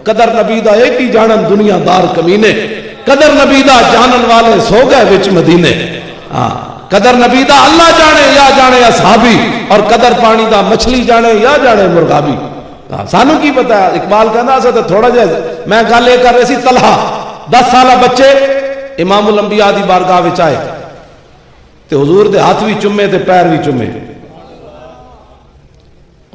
قدر نبی دا ایک ہی جانن دنیا دار کمینے، قدر نبی دا جانن والے سو گئے وچ مدینے. قدر نبی دا اللہ جانے یا جانے اصحابی، اور قدر پانی دا مچھلی جانے یا جانے مرغابی. سانو کی پتا ہے؟ اقبال کہنا اسا تے تھوڑا جہا میں گل یہ کر رہی سی، طلحہ 10 سالہ بچے امام الانبیاء دی بارگاہ وچ آئے تے حضور دے ہاتھ بھی چومے تے پیر بھی چومے.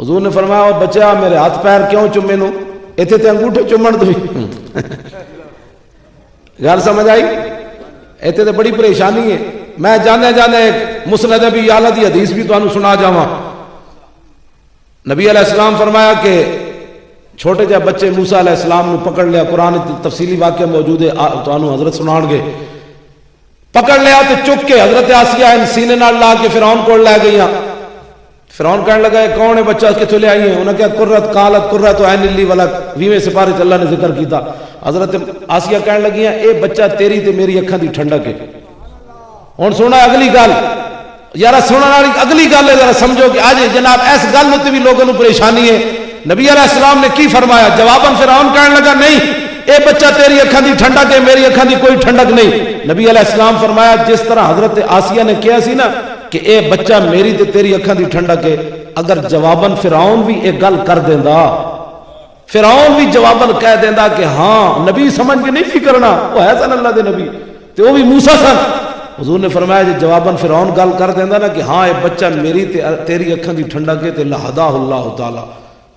حضور نے فرمایا او بچہ میرے ہاتھ پیر کیوں چومے نو؟ ایتھے تے انگوٹھے چومن دو. گل سمجھ آئی؟ ایتھے تے بڑی پریشانی ہے. میں جانے مسند ابی یعلا دی حدیث بھی تانوں سنا جاواں. نبی علیہ السلام فرمایا کہ چھوٹے جہے بچے موسیٰ علیہ السلام نے پکڑ لیا، قرآن تفصیلی واقعہ موجود ہے، تانوں حضرت سنان گے. پکڑ لیا تو چک کے حضرت آسیہ ان سینے نال لا کے فرعون کو لے گئیاں. فرعون کہنے لگا کون ہے بچہ کتھوں لے آئی ہیں؟ انہوں نے کہا قرۃ قالت قرۃ عین لی ولک، 20ویں سپارے اللہ نے ذکر کیتا. حضرت آسیہ کہنے لگی ہیں اے بچہ تیری تے میری اکھاں دی ٹھنڈک ہے. ہن سونا اگلی گل یارا، سننے والی اگلی گل ہے، ذرا سمجھو کہ آج جناب اس گل تے بھی لوگوں کو پریشانی ہے. نبی علیہ السلام نے کی فرمایا؟ جواباً فرعون کہنے لگا نہیں اے بچہ تیری اکھاں دی ٹھنڈک ہے، میری اکھاں دی کوئی ٹھنڈک نہیں. نبی علیہ السلام فرمایا جس طرح حضرت آسیہ نے کہا سی نا کہ اے بچہ میری تے تیری اکھاں دی ٹھنڈک ہے، اگر جواباً فرعون بھی ایک گل کر دیندا، فرعون بھی جواباً کہہ دیندا کہ ہاں نبی سمجھ کے نہیں سی کرنا، وہ ہے سن اللہ دے نبی تے وہ بھی موسیٰ سن. حضور نے فرمایا جی جواباً فرعون گل کر دیندا نا کہ ہاں اے بچہ میری تے تیری اکھاں دی ٹھنڈک ہے تے لہداہ اللہ تعالی.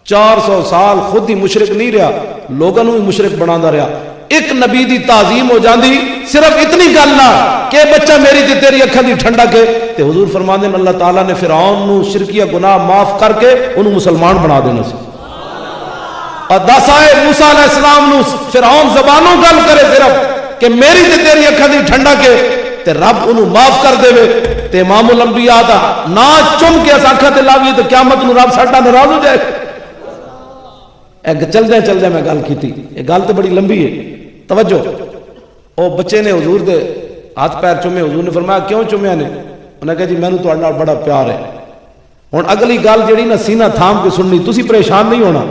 400 سال خود ہی مشرک نہیں رہا، لوگوں بھی مشرک بنادا رہا. ایک نبی دی تعظیم ہو جاندی صرف اتنی گل نہ کہ بچہ میری تے تیری اکھاں دی ٹھنڈک ہے تے حضور فرماندے ہیں اللہ تعالیٰ نے فرعون نو شرکیہ گناہ معاف کر کے انہوں مسلمان بنا دینا سی. اور 10 آئے موسیٰ علیہ السلام نو فرعون زبانوں گل کرے صرف کہ میری تے تیری اکھاں دی ٹھنڈک ہے تے رب انہوں معاف کر دے وے تے امام الانبیاء دا نا چم کے اس آنکھاں تے لاویے تے قیامت نو رب ساڈا ناراض ہو جائے. ایک چلدے میں گل کیتی، یہ گل تے بڑی لمبی ہے، توجہ. او بچے نے حضور دے ہاتھ پیر چومے. حضور نے فرمایا کیوں چومیا نے؟ انہوں نے کہا جی مینوں تہاڈے نال بڑا پیار ہے. ہن اگلی گل جڑی نا سینہ تھام کے سننی، تسی پریشان نہیں ہونا.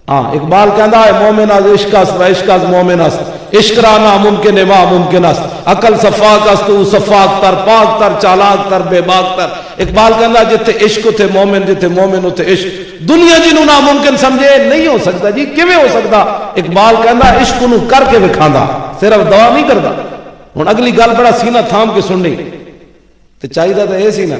ہاں اقبال کہندا ہے مومن از عشق است و عشق از مومن است، عشق را ناممکن ہے وا ممکن است، عقل صفاک است تو صفاک تر، پاک تر، چالاک تر، بے باک تر. اقبال کہندا جتے عشق تے مومن، جتے مومن تے عشق. دنیا جنوں ناممکن سمجھے نہیں ہو سکتا جی، کیویں ہو سکتا؟ اقبال کہندا عشق نو کر کے وکھاندا، صرف دعا نہیں کردا. ہن اگلی گل بڑا سینہ تھام کے سننی تے چاہیدا تے اے سی نا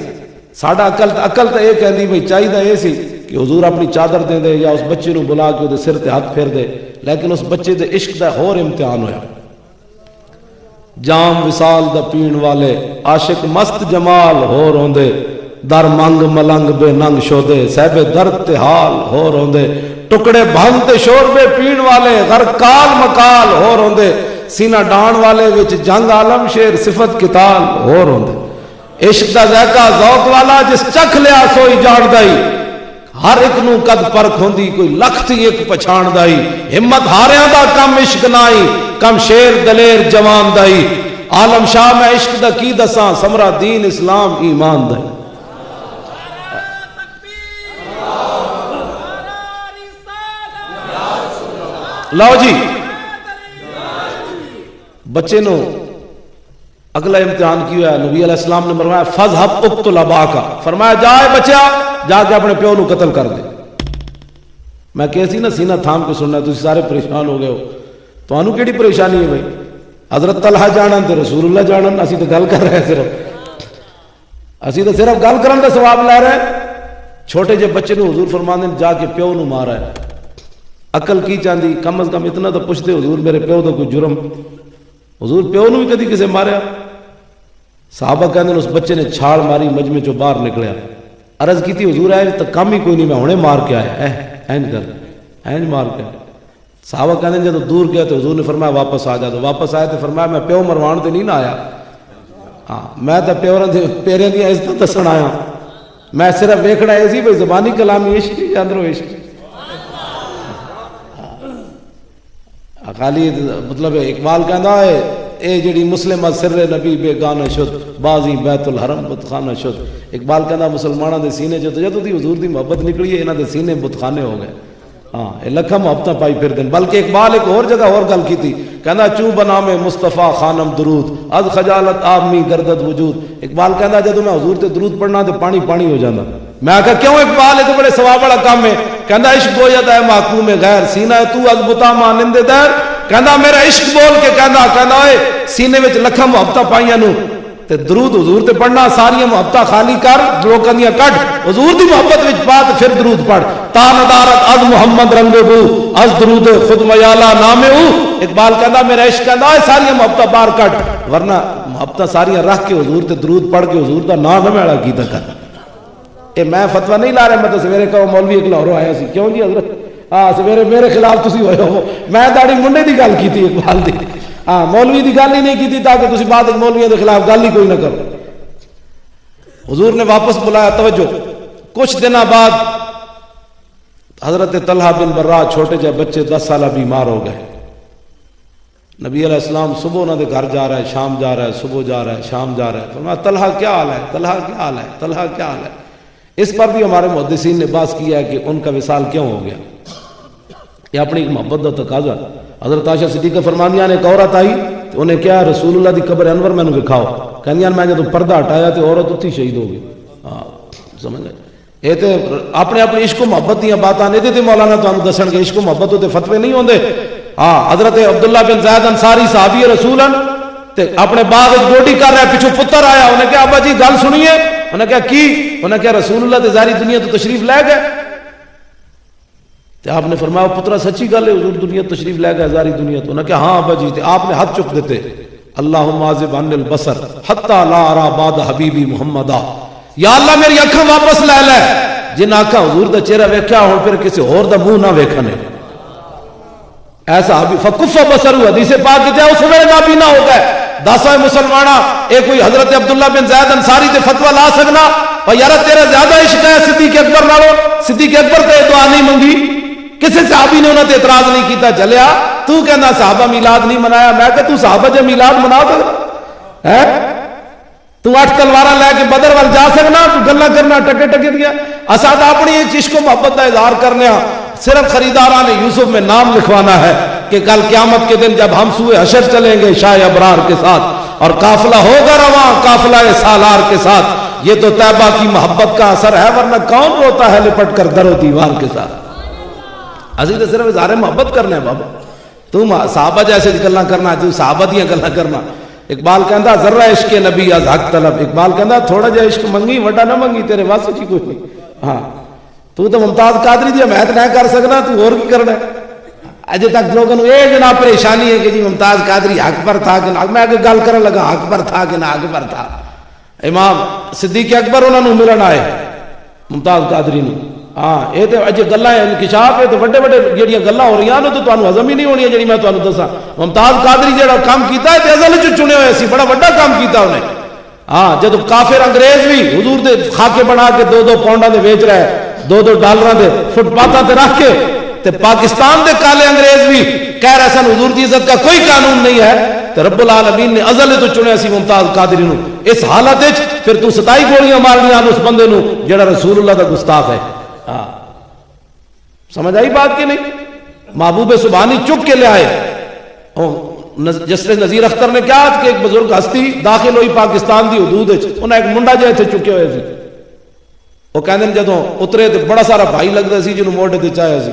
ساڈا عقل تے اے کہندی بھئی چاہیدا اے سی کہ حضور اپنی چادر دے دے یا اس بچے نو بلا کے دے سر تے ہاتھ پھیر دے، لیکن اس بچے دے عشق دا ہور امتحان ہویا. جام وصال دا پین والے عاشق مست جمال ہو روندے، در منگ ملنگ بے ننگ شودے، صاحب درد تے حال ہو روندے، ٹکڑے بھنگ تے شوربے پین والے غر کال مکال ہو روندے، سینہ ڈان والے وچ جنگ عالم شیر صفت کتال ہو روندے. عشق دا ذائقہ ذوق والا جس چکھ لیا سوئی جان دائی، ہر ایک نو قد پرکھ ہوندی کوئی لکھ تھی ایک پچھان دائی، ہمت ہاریاں دا کم عشق نائی، کم شیر دلیر جوان دائی، عالم شاہ میں عشق دا کی دساں، سمرا دین اسلام ایمان دائی. لو جی بچے نو اگلا امتحان کیا ہے. نبی علیہ السلام نے فرمایا فذهب اقتل اباکا، فرمایا جائے بچہ جا کے اپنے پیو نو قتل کر دے. میں کہسی نا سینہ تھام کے سننا، تسی سارے پریشان ہو گئے ہو. تو انہوں کیڑی پریشانی ہے بھائی؟ حضرت طلحہ جانن تے رسول اللہ جانن، اسی تو گل کر رہے ہیں، اسی تو صرف گل کرن دا ثواب لے رہے ہیں. چھوٹے جے بچے نو حضور فرماندے جا کے پیو نو مارا ہے. عقل کی چاندی کم از کم اتنا تو پوچھتے حضور میرے پیو دا کوئی جرم؟ حضور پیو نو بھی کدی کسے ماریا؟ صحابہ کہندے اس بچے نے چھاڑ ماری مجمع چوں باہر نکلیا. عرض کی تھی حضور آئے تو کم ہی کوئی نہیں، میں ہونے مار کے آیا. اینج کر اینج مار کے. صحابہ کہندے جب دور گیا تو حضور نے فرمایا واپس آ جا. تو واپس آئے تو فرمایا میں پیو مروان تے نہیں نہ آیا، ہاں میں تو پیرے دی عزت دسن آیا. میں صرف ویکھنا اے سی بھئی زبانی کلامی عشق یا اندروں عشق. خالی مطلب اقبال کہندا ہے اے جڑی مسلمہ سر نبی بے گانہ شد، بازی بیت الحرم بتخانہ شد. اقبال کہندا مسلمانوں دے سینے جو جدوں دی حضور دی محبت نکلی ہے انہاں دے سینے بتخانے ہو گئے. ہاں لکھا محبت پائی پھر دن. بلکہ اقبال ایک اور جگہ اور گل کی تھی, کہنا چوں بنا میں مصطفیٰ خانم درود از خجالت آبمی گردد وجود. اقبال کہنا جب میں حضور تے درود پڑھنا تو پانی پانی ہو جانا. میں کہا کیوں اقبال, ہے تو بڑے ثواب والا کام ہے. کہنا عشق گوید ہے محکوم غیر سینہ تو از بتا مانند در. کہنا میرا عشق بول کے کہنا اے سینے وچ لکھاں محبت پائیاں نو تے درود حضور تے پڑھنا, ساری محبت خالی کر لوکاں دیاں کٹ, حضور دی محبت وچ پا تے پھر درود پڑھ. تا ندارت از محمد رنگ بو از درود خود میالا نام او. اقبال کہندا میرا عشق کہندا اے ساری محبت باہر کٹ, ورنہ محبت ساری رکھ کے حضور تے درود پڑھ کے حضور دا نام نہ میڑا کیتا کر. اے میں فتوی نہیں لا رہا, میں تو سویرے کہو مولوی ایک لاہوروں آیا سی. کیوں جی حضرت, ہاں سویرے میرے خلاف تسی ہوئے ہو, میں داڑھی منڈے دی گل کیتی اقبال دی, ہاں مولوی دی گل ہی نہیں کی تاکہ تسی بعد مولویوں کے خلاف گل ہی کوئی نہ کرو. حضور نے واپس بلایا. توجہ, کچھ دنوں بعد حضرت طلحہ بن برا چھوٹے جے بچے 10 سالہ بیمار ہو گئے. نبی علیہ السلام صبح انہوں نے گھر جا رہا ہے, شام جا رہا ہے, صبح جا رہا ہے, شام جا رہا ہے. فرمایا طلحہ کیا حال ہے, طلحہ کیا حال ہے, طلحہ کیا حال ہے. اس پر بھی ہمارے محدثین نے بحث کیا ہے کہ ان کا وصال کیوں ہو گیا. یہ اپنی محبت کا تقاضا. حضرت عائشہ صدیقہ فرمانیاں نے ایک عورت آئی تو انہیں کیا رسول اللہ دی قبر انور میں نے دکھاؤ. کہنیاں میں جب پردہ ہٹایا تو عورت اتھی شہید ہو گئی. ہاں سمجھ گئے. یہ تو اپنے اپنے عشق و محبت دیا باتاں نے تے مولانا تانوں دسن گے, عشق و محبت تے فتوے نہیں ہوندے. ہاں حضرت عبداللہ بن زید انصاری صحابی رسول تے اپنے باغ گوڈی کر رہا ہے, پیچھے پتر آیا. انہیں کہا ابا جی گل سنیے. انہیں کہا کی؟ انہیں کہا رسول اللہ تے ظاہری دنیا تو تشریف لے گئے. آپ نے فرمایا پترا سچی گل ہے, حضور دنیا تشریف لے گئے ظاہری دنیا تو. انہیں کہا ہاں ابا جی. آپ نے ہاتھ چک دیتے, اللہم عازب عن البصر حتی لا ارا بعد حبیبی محمدہ. یا اللہ میری اکھاں واپس لے لے, جن آنکھاں حضور دا چہرہ ویکھیا ہون پھر کسی اور دا منہ نہ ویکھنے. ایسا حبیب فکف بصر حدیث پاک کی اس ویلے نابینا ہو گئے. دسا مسلمانہ اے کوئی حضرت عبداللہ بن زید انصاری تے فتوی لا سکنا اور یار تیرا زیادہ عشق ہے صدیق اکبر نالو. صدیق اکبر تے دعا نہیں منگی, کسی صحابی نے انہوں نے اعتراض نہیں کیتا. چلیا تو کہنا صحابہ میلاد نہیں منایا. میں کہ تو صحابہ جے میلاد منا سکتا ہے, تو 8 تلوارا لے کے بدر وال جا سکنا, تو گلا کرنا ٹکے ٹکے دیا. اساد اپنی عشق و محبت کا اظہار کرنے صرف خریداران یوسف میں نام لکھوانا ہے کہ کل قیامت کے دن جب ہم سوئے حشر چلیں گے شاہ ابرار کے ساتھ اور قافلہ ہوگا رواں قافلہ سالار کے ساتھ. یہ تو طیبہ کی محبت کا اثر ہے, ورنہ کون روتا ہے لپٹ کر در و دیوار کے ساتھ. اسی تو صرف اظہار محبت کرنا ہے بابا. تم صحابہ جیسے گلاں کرنا, تو صحابہ دیاں گلاں کرنا. اقبال کہندا ذرہ عشق نبی از حق طلب. اقبال کہندا تھوڑا جا عشق منگی وڈا نہ منگی, تیرے واسطے کی کوئی نہیں. ہاں تو ممتاز قادری دی حمایت نہ کر سکنا, تو اور کی کرنا ہے. اجے تک لوگوں کو یہ جناب پریشانی ہے کہ جی ممتاز قادری حق پر تھا کہ نہ. میں اگر گل کرنے لگا حق پر تھا کہ نہ حق پر تھا. امام صدیق اکبر انہوں نے ملن آئے ممتاز قادری نے. ہاں یہ تو اجے گلاں انکشاف ہے, تو بڑے بڑے جہاں گلاں ہو رہی ہیں تو تمہیں ہضم ہی نہیں ہونی جی میں تمہیں دساں. ممتاز قادری جہاں کام کیتا ہے تو ازل چ چنے ہوئے سی, بڑا بڑا کام کیتا انہیں. ہاں جب کافر انگریز بھی حضور دے خاکے بنا کے 2-2 پاؤنڈاں دے بیچ رہے, 2-2 ڈالراں دے فٹ پاتھاں تے رکھ کے, تے پاکستان دے کالے انگریز بھی کہہ رہے سن حضور دی عزت کا کوئی قانون نہیں ہے, تو رب العالمین نے ازل تو چنیا سی ممتاز قادری نو. اس حالت وچ پھر تو 27 گولیاں مارنیاں اس بندے نو جڑا رسول اللہ دا گستاخ ہے. ہاں سمجھ آئی بات کہ نہیں. محبوب سبحانی چک کے لے آئے. جس نے نذیر اختر نے کیا کہ ایک بزرگ ہستی داخل ہوئی پاکستان دی حدود وچ, انہاں ایک منڈا جے اتنے چکے ہوئے سی. وہ کہندے جدوں اترے تو بڑا سارا بھائی لگتا سی جنہوں موڈے تے چاہیا سی.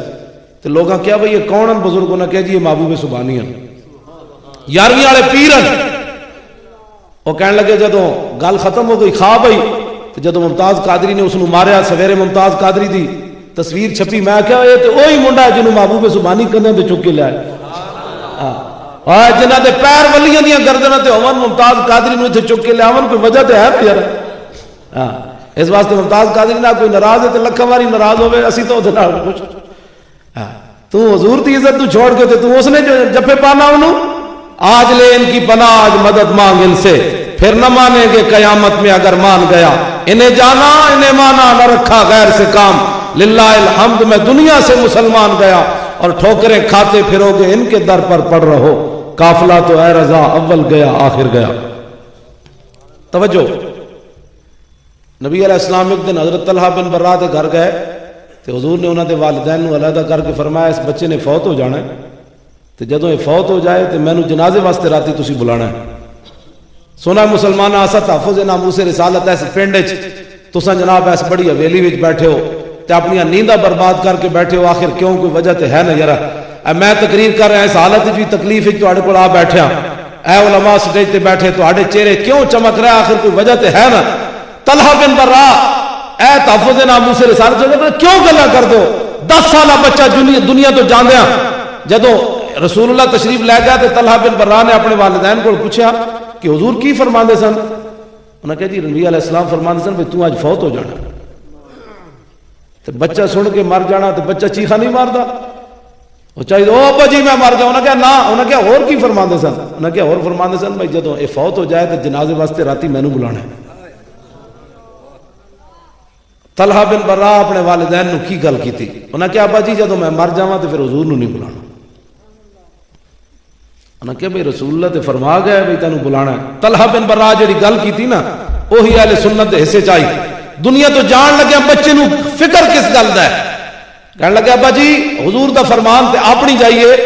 تو لوگاں کیا بھئی یہ کون ہیں بزرگوں نے کہا جی یہ محبوب سبحانی ہیں 11ویں والے پیر ہیں. وہ کہنے لگے جدوں گل ختم ہو گئی خواب آئی تو جدوں ممتاز قادری نے اس نو ماریا, سویرے ممتاز قادری دی تصویر چھپی. میں کہا یہ تو وہی منڈا ہے جنہوں محبوب سبحانی کندھے تے چک کے لے آئے, جنہاں دے پیر ولیاں دیاں گردناں تے ہون ممتاز قادری نو اتنے چک کے لے آون. کوئی وجہ تے ہے یار. ہاں اس واسطے ممتاز قادری نہ کوئی ناراض ہے تو لکھاں واری ناراض ہوئے, اسی تو دے نال کچھ. تو حضور دی عزت تو چھوڑ کے تو اس نے جفے پانا انہوں. آج لے ان کی پناہ, آج مدد مانگ ان سے, پھر نہ مانیں گے قیامت میں اگر مان گیا. انہیں جانا انہیں مانا, نہ رکھا غیر سے کام. للہ الحمد میں دنیا سے مسلمان گیا, اور ٹھوکریں کھاتے پھرو گے ان کے در پر پڑ رہو. قافلہ تو اے رضا اول گیا آخر گیا. توجہ. نبی علیہ السلام ایک دن حضرت طلحہ بن برا کے گھر گئے تو حضور نے انہوں نے والدین کو علیحدہ کر کے فرمایا اس بچے نے فوت ہو جانا ہے، تو جدوں یہ فوت ہو جائے تو مینوں جنازے واسطے راتی تسی بلانا ہے۔ سونا مسلمان آسا تحفظ ناموس رسالت اس پنڈ وچ تساں جناب اس بڑی حویلی وچ بیٹھے ہو تے اپنی نینداں برباد کر کے بیٹھے ہو، آخر کیوں؟ کوئی وجہ تے ہے نا یار؟ میں تقریر کر رہا اس حالت وچ بھی تکلیف وچ تہاڈے کول آ بیٹھا، اے علماء سٹیج تے بیٹھے تہاڈے چہرے کیوں چمک رہا؟ آخر کوئی وجہ تے ہے نا؟ طلحہ بن برا اے تحفظ ناموس رسالت کیوں گلا کر دو؟ 10 سالہ بچہ دنیا تو جاندیاں جدوں رسول اللہ تشریف لے گیا تو طلحہ بن برا نے اپنے والدین کو پوچھا کہ حضور کی فرماندے سن؟ انہوں نے کہا جی نبی علیہ السلام فرماندے سن تو آج فوت ہو جانا۔ تو بچہ سن کے مر جانا تو بچہ چیخا نہیں ماردا، وہ چاہیے او ابا جی میں مر گیا۔ انہوں نے کہا نا، انہوں نے کہا اور کی فرماندے سن؟ انہوں نے کہا اور فرماندے سن بھائی جدوں یہ فوت ہو جائے تو جنازے واسطے راتی مینوں بلانا ہے۔ طلحہ بن برا اپنے والدین نو کی گل کی تھی؟ انہوں نے کہا ابا جی جدوں میں مر جاواں تو پھر حضور نو نہیں بلانا۔ انہوں نے کہا بھئی رسول اللہ تے فرما گیا بھئی تینوں بلانا ہے۔ طلحہ بن برا جڑی گل کی تھی نا وہی اہل سنت دے حصے چاہی، دنیا تو جان لگیا بچے نو فکر کس گل دا ہے؟ کہنے لگا ابا جی حضور دا فرمان تے اپنی جائیے،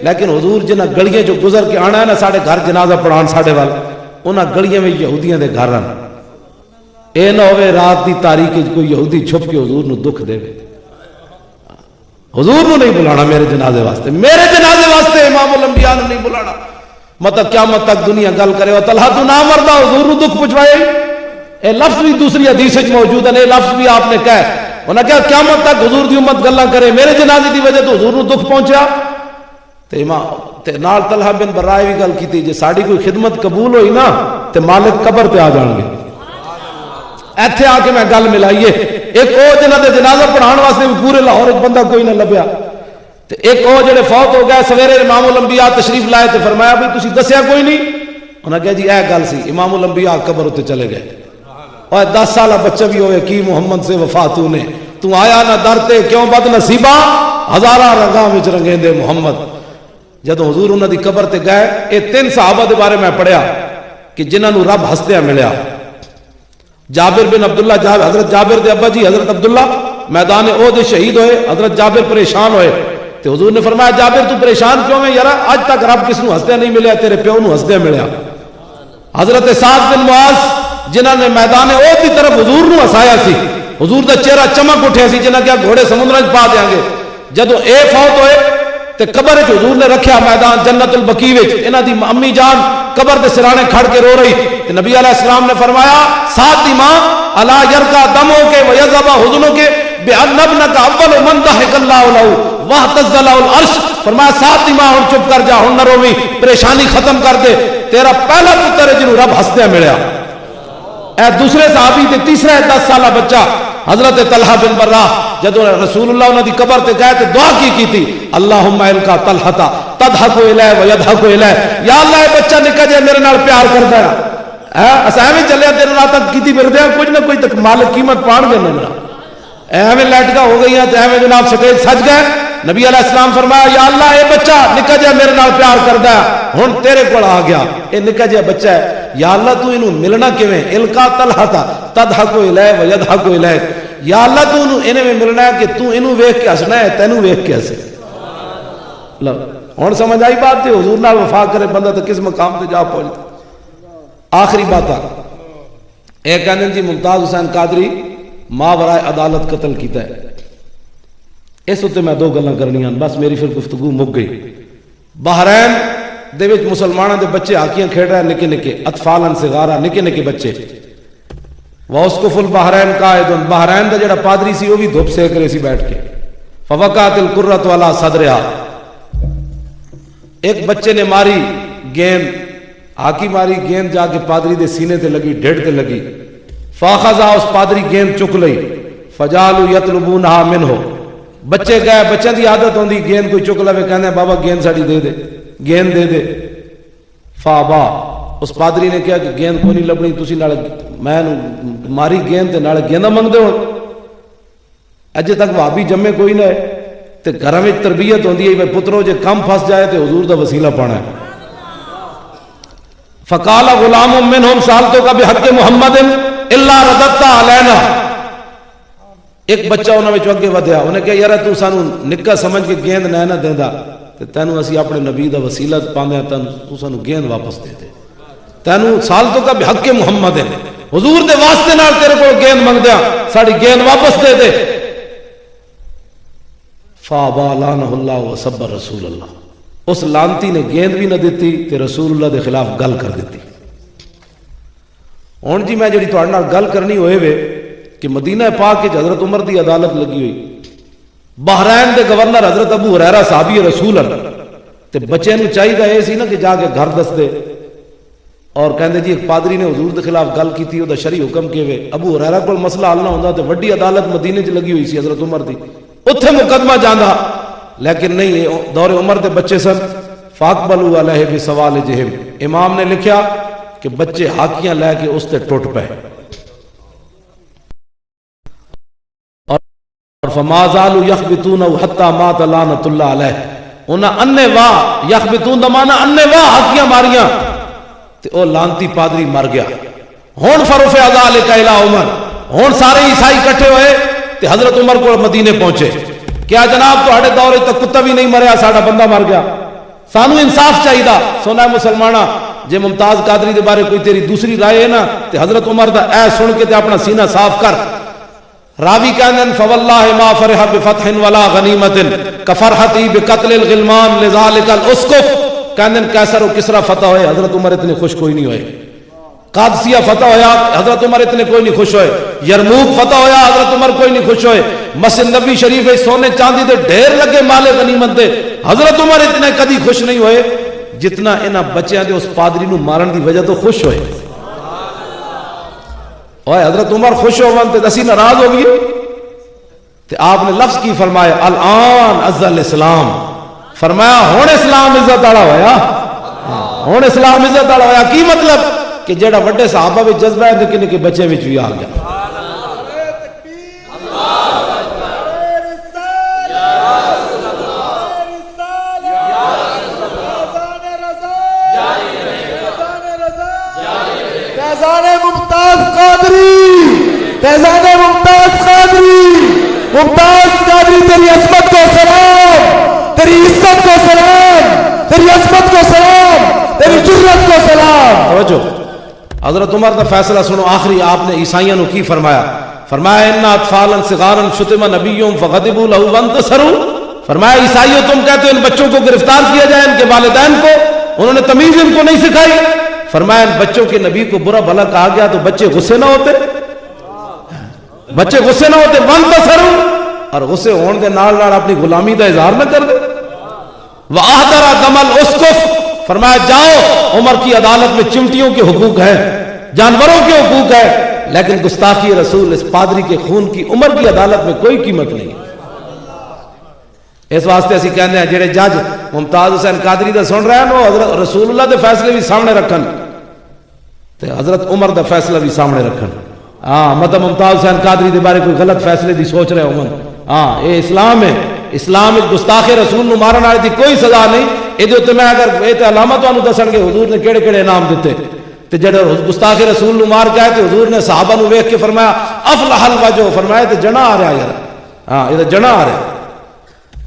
لیکن حضور جنہ گلیاں جو گزر کے آنا ہے نا ساڑھے گھر جنازہ پڑھان ساڑھے وال، انہاں گلیاں میں یہودیاں دے گھر رہن، اے نہ ہوئے رات دی تاریخ کوئی یہودی چھپ کے حضور نو دکھ دے۔ حضور نو نہیں بلانا میرے جنازے واسطے، میرے جنازے واسطے امام الانبیاء نو نہیں بلانا۔ مطلب قیامت تک دنیا گل کرے اور طلحہ تو نہ مردہ حضور نو دکھ پہنچوائے۔ اے لفظ بھی دوسری حدیث وچ موجود ہے، اے لفظ بھی آپ نے کہا ہے، انہوں نے کہا قیامت تک حضور دی امت گلاں کرے، میرے جنازے دی وجہ تو حضور نو دکھ پہنچیا۔ تے امام تے نال طلحہ بن برا بھی گل کیتی جے ساڈی کوئی خدمت قبول ہوئی نا تے مالک قبر تے آ جان گے۔ ایتھے آ کے میں گل ملائیے، ایک او جنہاں دے جنازہ پڑھان واسطے بھی پورے لاہور ایک بندہ کوئی نہ لبیا، تے ایک او جڑے فوت ہو گئے سویرے امام الانبیاء تشریف لائے تے فرمایا بھی تسی دسیا کوئی نہیں؟ انہاں کہا جی اے گل سی، امام الانبیاء قبر تے چلے گئے۔ اور 10 سالہ بچہ بھی ہوئے کی محمد سے وفا تو نے، تو آیا نہ در تے کیوں بد نصیبہ ہزارہ رنگاں وچ رنگیں دے محمد۔ جدوں حضور انہاں دی قبر تے گئے، اے 3 صحابہ دے بارے میں پڑھیا کہ جنہاں نو رب ہستیاں ملیا۔ جابر بن عبداللہ، حضرت جابر دے ابا جی حضرت عبداللہ میدان احد شہید ہوئے، حضرت جابر پریشان ہوئے، تو حضور نے فرمایا جابر تو پریشان کیوں ہے یارا؟ آج تک رب کس نو ہستیاں نہیں ملیا، تیرے پیو نو ہستیاں ملیا۔ حضرت سعد بن معاذ جنہاں نے میدان احد کی طرف حضور نو ہسایا سی، حضور دا چہرہ چمک اٹھیا سی، جنہاں کیا گھوڑے سمندر وچ پا دیاں گے۔ جدوں اے فوت ہوئے تے قبر وچ حضور نے رکھیا میدان جنت البقیع وچ، انہاں دی امی جان قبر دے سرانے کھڑ کے رو رہی، تے نبی علیہ السلام نے فرمایا ساتھ دی ماں الا یرقا دمو کے ویذهب حزنو کے بان ابنک اول من ضحک اللہ له واهتز له العرش۔ فرمایا ساتھ دی ماں ہن چپ کر جا، ہن نہ روویں، پریشانی ختم کر دے، تیرا پہلا پتر ہے جنوں رب ہستیاں ملیا۔ اے دوسرے صحابی تے تیسرا 10 سالہ بچہ حضرت طلحہ بن برا جدوں رسول اللہ انہاں دی قبر تے گئے تے دعا کی تھی اللہم القا طلحہ تضحک الیہ ویضحک الیہ، یا اللہ یہ بچہ نکا جے میرے نال پیار کردا ہے، اساں ایویں چلے دن رات تک کیتی پھردے ہیں، کچھ نہ کچھ تک مالک قیمت پان گے نا، ایویں لٹکا ہو گئی ہیں تے ایویں جناب سٹیج سج گئے۔ نبی علیہ السلام فرمایا یا اللہ یہ بچہ نکا جے میرے نال پیار کردا ہے، ہن تیرے کول آ گیا، اے نکا جے بچہ ہے، یا اللہ تو انہوں ملنا کیویں؟ القا طلحہ تضحک الیہ ویضحک الیہ، یا اللہ تو انہیں میں ملنا ہے کہ تو انہوں ویکھ کے ہسنا ہے، تینوں ویکھ کے ہسے۔ ہن سمجھ آئی بات تے حضور نال وفا کرے بندہ تو کس مقام تے جا پہنچتا۔ آخری بات اے کہندے جی ممتاز حسین قادری ماورائے عدالت قتل کیتا ہے، اس تے میں 2 گلاں کرنیاں بس، میری پھر گفتگو مک گئی۔ بحرین دے وچ مسلماناں دے بچے ہاکیاں کھیڈ رہے، نکے نکے اطفالاً صغارا، نکے نکے بچے۔ واسقف البحرین قائد، بحرین دا جڑا پادری سی وہ بھی دھوپ سیک رہے سی بیٹھ کے۔ فوقعت القرۃ علی صدرہا، ایک بچے نے ماری گیند، ہاکی ماری گیند جا کے پادری دے سینے تے لگی، ڈھڈ تے لگی۔ فاخذا، اس پادری گیند چک لئی، فجعلوا یطلبونھا منہ، بچے گئے، بچوں دی عادت ہوندی گیند کوئی چک لوے کہندے بابا گیند ساڈی دے دے، گیند دے دے۔ فابا، اس پادری نے کہا کہ گیند کوئی نہیں لبنی، تسی نال میں ماری گیند تے نال گینداں منگدے ہو، اجے تک بھابی جمے کوئی نہ ہے، تے گھراں وچ تربیت ہوندی ہے پترو جے کم پھس جائے تے حضور دا وسیلہ پانا ہے۔ فقال غلام منهم سالتو کا بحق محمد الا رددت علینا، ایک بچہ انہوں نے اگے ودیا، انہیں کہا یار تو سانو نکا سمجھ کے گیند نہ دیندا تے تینوں اسی اپنے نبی دا وسیلہ پاندے تو سانو گیند واپس دے دے، تینوں سال تو کا حق محمد ہے، حضور دے واسطے نال تیرے کو گیند منگدیا ساڑی گیند واپس دے دے۔ فابا لعنہ اللہ وصبر رسول اللہ، اس لانتی نے گیند بھی نہ دیتی تے رسول اللہ دے خلاف گل کر دیتی۔ ہن جی میں جڑی تہاڈے نال گل کرنی ہوئے وے کہ مدینہ پاک وچ حضرت عمر دی عدالت لگی ہوئی، بحرین دے گورنر حضرت ابو ہریرہ صحابی رسول تے بچے نو چاہیے اے سی نا کہ جا کے گھر دس دے، اور کہندے جی ایک پادری نے حضور دے خلاف گل کیتی، او دا شرعی حکم کیوے؟ ابو ہریرہ کول مسئلہ حل نہ ہوندا تے وڈی عدالت مدینے وچ لگی ہوئی سی حضرت عمر دی، اتھے مقدمہ جاندا، لیکن نہیں، دور عمر دے بچے سن۔ فاقبلوا علیہ بسوالجہم، امام نے لکھیا کہ بچے ہاکیاں لے کے اس تے ٹوٹ پے، اور فما زالوا یخبطون حتی مات لعنۃ اللہ علیہ، انہاں انے واہ یخبطون دا معنی انے واہ ہاکیاں ماریاں تے او لانتی پادری مر گیا۔ ہن فرفع ذلک الی عمر، ہن سارے عیسائی اکٹھے ہوئے تے حضرت عمر کو مدینے پہنچے، کیا جناب تہاڈے دور تک کتا بھی نہیں مریا، ساڈا بندہ مر گیا، سانو انصاف چاہیے۔ سونا مسلمانہ جے ممتاز قادری دے بارے کوئی تیری دوسری رائے ہے نا تے حضرت عمر دا اے سن کے تے اپنا سینہ صاف کر۔ راوی کہندن فواللہ ما فرح بفتح ولا غنیمت کفرحتی بقتل الغلمان لذالک الاسقف، کہندن کیسر و کسرا فتح ہوئے حضرت عمر اتنے خوش کوئی نہیں ہوئے، قادسیہ فتح ہویا حضرت عمر اتنے کوئی نہیں خوش ہوئے، یرموک فتح ہویا حضرت عمر کوئی نہیں خوش ہوئے، مسجد نبی شریف سونے چاندی دے ڈھیر لگے مال غنیمت دے، حضرت عمر اتنے کدی خوش نہیں ہوئے جتنا انہاں بچیاں دے اس پادری نو مارن دی وجہ تو خوش ہوئے۔ اور حضرت عمر خوش ہوون تے اسی ناراض ہو گئے تے آپ نے لفظ کی فرمایا الان عز الاسلام، فرمایا ہن اسلام عزت والا ہویا، ہن اسلام عزت والا ہویا۔ کی مطلب کہ جڑا وڈے صحابہ وچ جذبہ ہے نکے نکے بچے وچ بھی آ گیا۔ فیضان ممتاز قادری، ممتاز قادری تیری عظمت کو سلام، تیری عزت کو سلام، تیری عظمت کو سلام، تیری جرت کو سلام۔ توجہ، حضرت عمر دا فیصلہ سنو، آخری آپ نے عیسائیوں نے کی فرمایا؟ فرمایا ان اطفالا صغارا شتم نبیهم فغضبوا له وانتصروا، فرمایا عیسائیوں تم کہتے ہو ان بچوں کو گرفتار کیا جائے، ان کے والدین کو، انہوں نے تمیز ان کو نہیں سکھائی۔ فرمایا ان بچوں کے نبی کو برا بھلا کہا گیا تو بچے غصے نہ ہوتے، بچے غصے نہ ہوتے، وانتصروا، اور غصے ہون دے نال نال اپنی غلامی دا اظہار نہ کر دے۔ واحضر دم الاسقف، فرمایا جاؤ عمر کی عدالت میں چمٹیوں کے حقوق ہیں، جانوروں کے حقوق ہے، لیکن گستاخی رسول اس پادری کے خون کی عمر کی عدالت میں کوئی قیمت نہیں۔ اس واسطے اسی کہنے ہیں جڑے جج ممتاز حسین قادری دا سن رہے ہیں وہ حضرت رسول اللہ دے فیصلے بھی سامنے رکھن تے حضرت عمر دا فیصلہ بھی سامنے رکھن۔ ہاں مطلب ممتاز حسین قادری دے بارے کوئی غلط فیصلے دی سوچ رہے ہوں، ہاں یہ اسلام ہے، اسلام گستاخ رسول نو مارن والے دی کوئی سزا نہیں۔ یہ میں اگر یہ علامہ تمہیں دسن گے حضور نے کہڑے کہڑے انعام دیتے تے جڑے گستاخ رسول نو مار کے آئے تے حضور نے صحابہ نو ویکھ کے فرمایا افلح الوجہ، فرمایا تے جنا آ رہا یار، ہاں یہ جنا آ رہا۔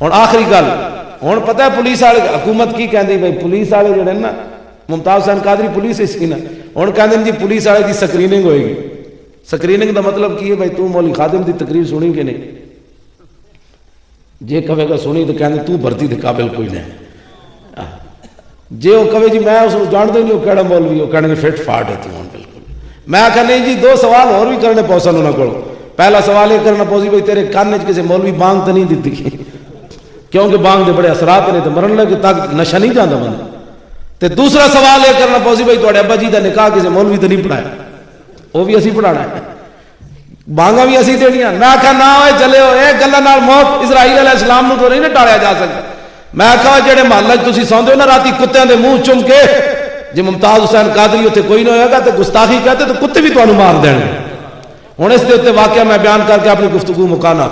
ہوں آخری گل، ہوں پتہ ہے پولیس والے حکومت کی کہندی بھائی پولیس والے جڑے نا ممتاز حسین قادری پولیس اس کی نا ہوں کہندے جی پولیس والے دی سکریننگ ہوئے گی۔ سکریننگ دا مطلب کی ہے بھائی تو مولی خادم دی تقریر سنی کہ نہیں؟ جے کہے گا سنی تو کہندے تو بھرتی دے قابل کوئی نہیں، جے وہ کہے جی میں اس کو جانتا ہی نہیں وہ کہڑا مولوی، وہ کہنے فٹ فاٹ ہے تو بالکل۔ میں کہا نہیں جی دو سوال اور بھی کرنے پوسن انہوں کو۔ پہلا سوال یہ کرنا پوسی بھائی تیرے کان وچ کسی مولوی بانگ تو نہیں دیتی کیونکہ بانگ دے بڑے اثرات نے تو مرن لگے تک نشہ نہیں جانتا بندہ۔ تے دوسرا سوال یہ کرنا پوسی بھائی تھوڑے ابا جی دا نکاح کسی مولوی تو نہیں پڑھایا، وہ بھی اسی پڑھانا ہے، بانگا بھی اسی دینیاں۔ میں کہا نہ ہوئے چلے ہو ایک گلہ نال موت اسرائیل علیہ السلام نو تو نہیں ٹالیا جا سکتا۔ میں کہا جڑے محلہ تسی سوندے ہو نا راتی کتےاں دے منہ چم کے، جے ممتاز حسین قادری اتنے کوئی نہ ہوئے گا تو گستاخی کہتے تو کتے بھی تمہیں مار دیں گے۔ ہوں اس دے واقعہ میں بیان کر کے اپنی گفتگو مکانا۔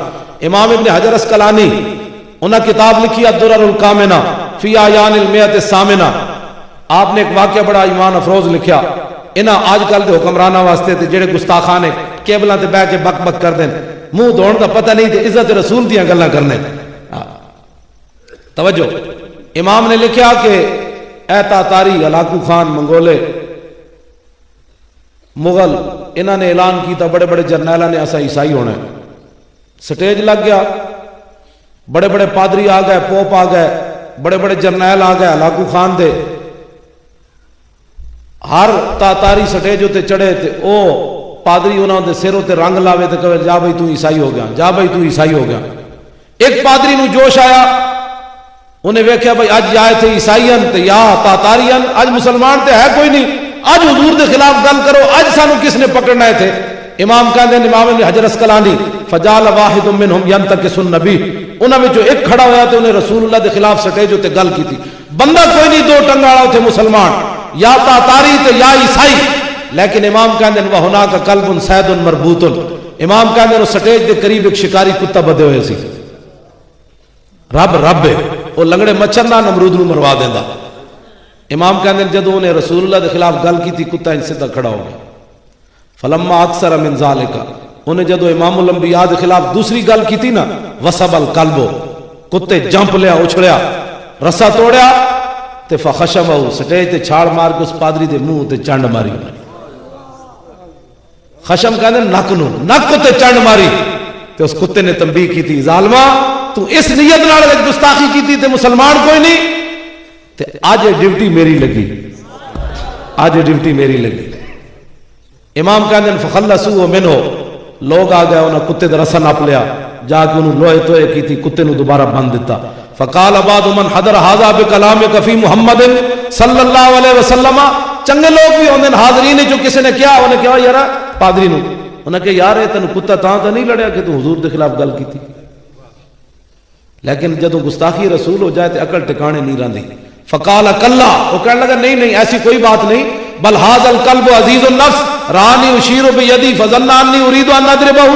امام ابن حجر اسقلانی انہاں کتاب لکھی الدرر الکامنہ فی اعیان المئۃ الثامنہ، آپ نے ایک واقعہ بڑا ایمان افروز لکھیا۔ انہاں آج کل دے حکمرانہ واسطے تے جڑے گستاخانے کیبلاں تے بیٹھ کے بک بک کر دیں منہ دھوਣ دا پتہ نہیں تے عزت رسول دیاں گلاں کرنے. توجہ، امام نے لکھا کہ اے تاتاری، ہلاکو خان، منگولے، مغل، انہوں نے اعلان کیتا بڑے بڑے جرنیلاں نے ایسا عیسائی ہونا ہے. سٹیج لگ گیا، بڑے بڑے پادری آ گئے، پوپ آ گئے، بڑے بڑے جرنیل آ گئے ہلاکو خان دے. ہر تاتاری سٹیج تے چڑھے تے او پادری انہوں دے سروں تے رنگ لاوے تے کہے جا بھائی تو عیسائی ہو گیا، جا بھائی تو عیسائی ہو گیا. ایک پادری نو جوش آیا، انہیں ویکھیا بھائی اج آئے تھے عیسائیاں تے یا تاتاریاں، اج مسلمان تے ہے کوئی نہیں، اج حضور دے خلاف گل کرو، اج سانو کس نے پکڑنا ہے تھے. امام کہندے نے امام ابن حجر اسقلانی فجال واحد منهم ينتقص النبی، انہاں وچوں ایک کھڑا ہویا تے انہیں رسول اللہ دے خلاف سٹیج تے گل کیتی. بندہ کوئی نہیں دو ٹنگا والا تے مسلمان، یا تاتاری تے یا عیسائی. لیکن امام کہندے نے وہناک قلب صید مربوط، امام کہندے نے سٹیج دے قریب ایک شکاری کتا بدے ہوئے سی. رب رب ہے وہ لنگڑے مچھر نہ نمرود نو مروا دیندا. امام کہندے نے جدوں انہیں رسول اللہ دے خلاف گل کیتی کتا ان سیدھا کھڑا ہو گیا. فلما اکثر من ذالک، انہیں جدو امام الانبیاء کے خلاف دوسری گل کی تھی نا، وسب القلب، کتے جمپ لیا، اچھڑیا، رسا توڑیا تے فخشمہ، سٹیج تے چھاڑ مار کے اس پادری دے منہ تے چنڈ ماری. خشم کہنے نک نو، نک تے چنڈ ماری تے اس کتے نے تنبیہ کی تھی ظالما تو اس نیت نال گستاخی کی تھی تے مسلمان کوئی نہیں تے آج ڈیوٹی میری لگی، آج ڈیوٹی میری لگی. امام کہندے نے فخلصوا منہ، لوگ آ گئے انہاں کتے دا رسا ناپ لیا، جا کے انہوں لوہے توئے کی تھی، کتے نو دوبارہ بند دیتا. فقال بعض من حضر هذا بکلامک فی محمد صلی اللہ علیہ وسلم، چنگے لوگ بھی ہوندے حاضرین جو کسی نے کیا، انہیں کہا یار پادری نو، انہیں کہا یار تینوں کتا تاں تے نہیں لڑیا کہ تو حضور دے خلاف گل کی تھی. لیکن جدوں گستاخی رسول ہو جائے تے عقل ٹکانے نہیں رہندی. فقال کلا، وہ کہنے لگا نہیں نہیں ایسی کوئی بات نہیں، بل هذا القلب عزیز النفس رانی اشیر بیدی فظن انی اريد ان اضربه.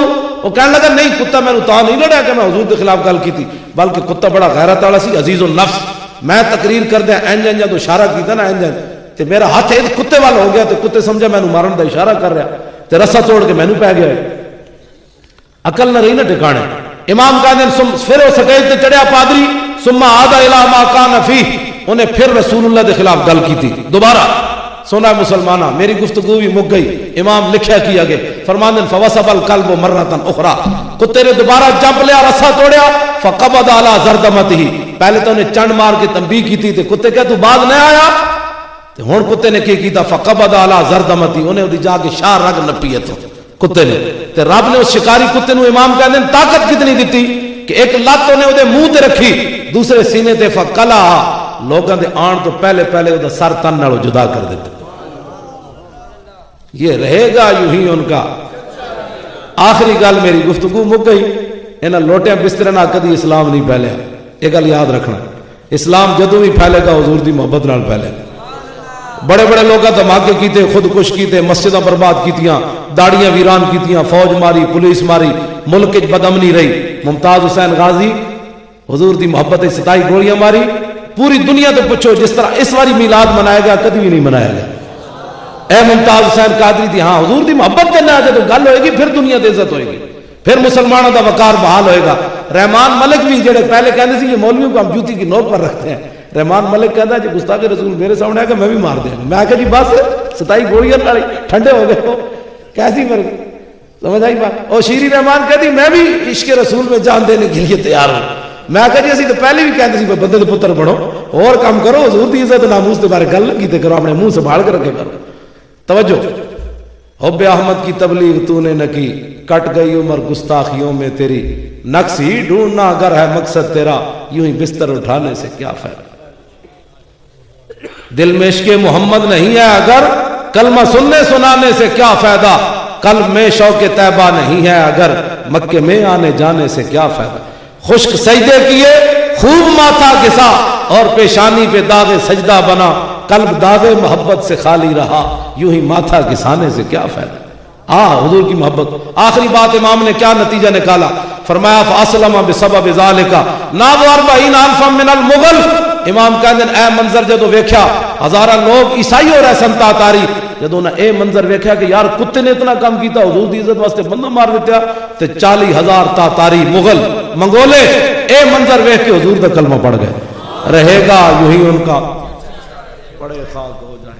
وہ کہنے لگا نہیں کتا میں تا نہیں لڑیا کہ میں حضور کے خلاف گل کی تھی، بلکہ کتا بڑا غیرت والا سی، عزیز النفس. میں تقریر کردیا انج انج تو اشارہ کیتا نا انج تے میرا ہاتھ ایک کتے والا ہو گیا تے کتے سمجھا میں مارن دا اشارہ کر رہا تے رسا توڑ کے مینوں پی گیا. عقل نہ رہی نا ٹھکانے. امام کہندے پھر وہ سٹیج تے چڑھیا پادری، ثم عاد الى ما كان فيه، انہیں پھر رسول اللہ کے خلاف گل کی تھی دوبارہ. سونا مسلمانہ میری گفتگو بھی مک گئی. امام لکھیا کیا گئے فرماندن فوسب القلب مرۃ اخرى، کتے نے دوبارہ جمپ لیا، رسا توڑیا، فقبض على زردمته، پہلے تو انہیں چنڈ مار کے تنبیہ کی تھی تے کتے کہ تو بعد نہ آیا تے ہن کتے نے کیتا فقبض على زردمته، انہیں دی جا کے شاہ رگ نپی تو کتے نے تے رب نے اس شکاری کتے نو امام کہندے طاقت کتنی دیتی کہ ایک لت انہیں اودے منہ تے رکھی، دوسرے سینے تے فقلا، لوگاں دے آن تو پہلے پہلے اودے سر تن نالوں جدا کر دیتا. یہ رہے گا یوں ہی ان کا. آخری گل میری گفتگو مک گئی. انہاں لوٹیاں بستر نہ کدی اسلام نہیں پھیلیا، یہ گل یاد رکھنا. اسلام جدوں بھی پھیلے گا حضور دی محبت نال پھیلے گا. بڑے بڑے لوگاں دھماکے کیتے، خودکش کیتے، مسجداں برباد کیتیاں، داڑیاں ویران کیتیاں، فوج ماری، پولیس ماری، ملک وچ بدامنی رہی. ممتاز حسین غازی حضور دی محبت 27 گولیاں ماری. پوری دنیا تو پوچھو جس طرح اس واری میلاد منایا گیا کبھی بھی نہیں منایا گیا. اے ممتاز حسین قادری دی ہاں حضور دی محبت کرنا جب گل ہوئے گی پھر دنیا دی عزت ہوئے گی، پھر مسلمانوں دا وقار بحال ہوئے گا. رحمان ملک بھی جڑے پہلے کہتے ہیں یہ مولویوں کو ہم جوتی کی نوک پر رکھتے ہیں، رحمان ملک کہتا ہے جی گستاخ رسول میرے سامنے آ کے میں بھی مار دیا. میں کہا جی بس 27 گولیاں ٹھنڈے ہو گئے ہو، کیسی مر گئی، سمجھ آئی بات. اور شیری رحمان کہتی میں بھی عشق رسول میں جان دینے کے لیے تیار ہوں. میں کہا جی اسی تو پہلے بھی کہتے ہیں بندے دے پتر بڑھو اور کام کرو، حضور دی عزت ناموس کے بارے گل نہ کیتے کرو، اپنے منہ سنبھال کے رکھے کرو. توجہ، حب احمد کی تبلیغ تو نے نہ کی، کٹ گئی عمر گستاخیوں میں تیری، نقص ہی ڈھونڈنا اگر ہے مقصد تیرا، یوں ہی بستر اٹھانے سے کیا فائدہ. دل میں عشق محمد نہیں ہے اگر، کلمہ سننے سنانے سے کیا فائدہ. قلب میں شوق طیبہ نہیں ہے اگر، مکے میں آنے جانے سے کیا فائدہ. خشک سجدے کیے خوب ماتھا گسا اور پیشانی پہ داغ سجدہ بنا، قلب داغ محبت سے خالی رہا، یوں ہی ماتھا گسانے سے کیا فائدہ. حضور کی محبت. آخری بات امام نے کیا نتیجہ نکالا، فرمایا فاسلم بسبب ذالک ناب 40 الفا من المغل. امام کہندے اے منظر جدو ویکھیا ہزاراں لوگ عیسائی ہو رہے سن تاتاری، جدوں نے اے منظر ویکھیا کہ یار کتے نے اتنا کام کیتا حضور دی عزت واسطے بندہ مار دیتا تے 40,000 تاتاری مغل منگولے اے منظر ویکھ کے حضور دا کلمہ پڑھ گئے. رہے گا یوں ہی ان کا بڑے خاک ہو جائیں.